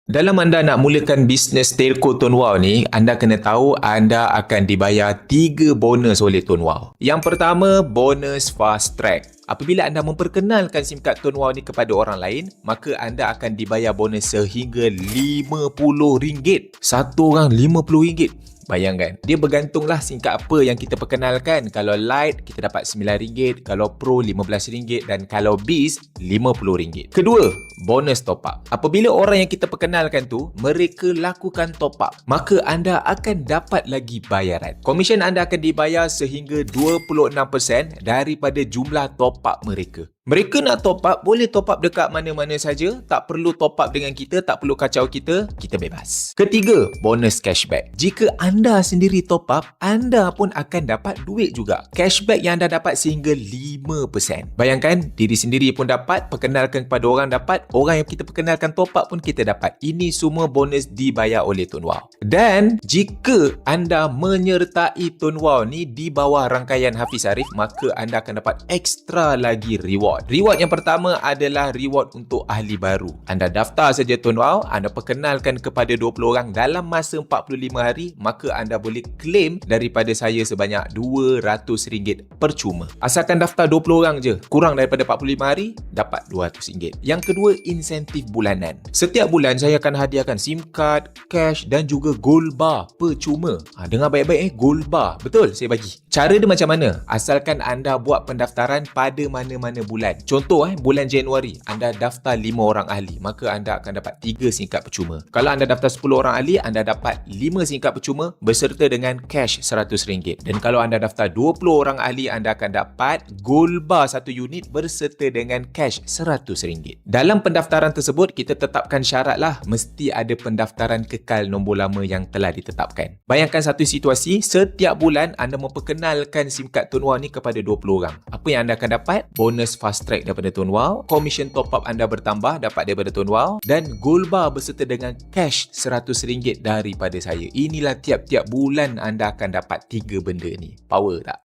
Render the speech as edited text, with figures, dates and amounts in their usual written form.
Dalam anda nak mulakan bisnes telco Tuan Wow ni, anda kena tahu anda akan dibayar 3 bonus oleh Tuan Wow. Yang pertama, bonus fast track. Apabila anda memperkenalkan SIM kad Tuan Wow ni kepada orang lain, maka anda akan dibayar bonus sehingga RM50. Satu orang RM50. Bayangkan, dia bergantunglah SIM kad apa yang kita perkenalkan. Kalau Lite, kita dapat RM9. Kalau Pro, RM15. Dan kalau Biz, RM50. Kedua, bonus top up. Apabila orang yang kita perkenalkan tu, mereka lakukan top up, maka anda akan dapat lagi bayaran. Komisen anda akan dibayar sehingga 26% daripada jumlah top up mereka. Mereka nak top up, boleh top up dekat mana-mana saja. Tak perlu top up dengan kita, tak perlu kacau kita bebas. Ketiga, bonus cashback. Jika anda sendiri top up, anda pun akan dapat duit juga. Cashback yang anda dapat sehingga 5%. Bayangkan, diri sendiri pun dapat, perkenalkan kepada orang dapat, orang yang kita perkenalkan top up pun kita dapat. Ini semua bonus dibayar oleh Tuan Wow. Dan jika anda menyertai Tuan Wow ni di bawah rangkaian Hafiz Arif, maka anda akan dapat ekstra lagi reward. Reward yang pertama adalah reward untuk ahli baru. Anda daftar saja Tuan Wow, anda perkenalkan kepada 20 orang dalam masa 45 hari, maka anda boleh claim daripada saya sebanyak RM200 percuma. Asalkan daftar 20 orang je, kurang daripada 45 hari, dapat RM200. Yang kedua, insentif bulanan. Setiap bulan saya akan hadiahkan SIM card, cash dan juga gold bar percuma. Dengar baik-baik gold bar. Betul, saya bagi. Cara dia macam mana? Asalkan anda buat pendaftaran pada mana-mana bulan. Contoh bulan Januari, anda daftar 5 orang ahli, maka anda akan dapat 3 SIM card percuma. Kalau anda daftar 10 orang ahli, anda dapat 5 SIM card percuma beserta dengan cash RM100. Dan kalau anda daftar 20 orang ahli, anda akan dapat gold bar 1 unit beserta dengan cash RM100. Dalam pendaftaran tersebut, kita tetapkan syarat lah, mesti ada pendaftaran kekal nombor lama yang telah ditetapkan. Bayangkan satu situasi, setiap bulan anda memperkenalkan SIM card Tuan Wow ni kepada 20 orang. Apa yang anda akan dapat? Bonus fast track daripada Tuan Wow, komisen top up anda bertambah dapat daripada Tuan Wow, dan gold bar beserta dengan cash RM100 daripada saya. Inilah tiap-tiap bulan anda akan dapat 3 benda ni. Power tak?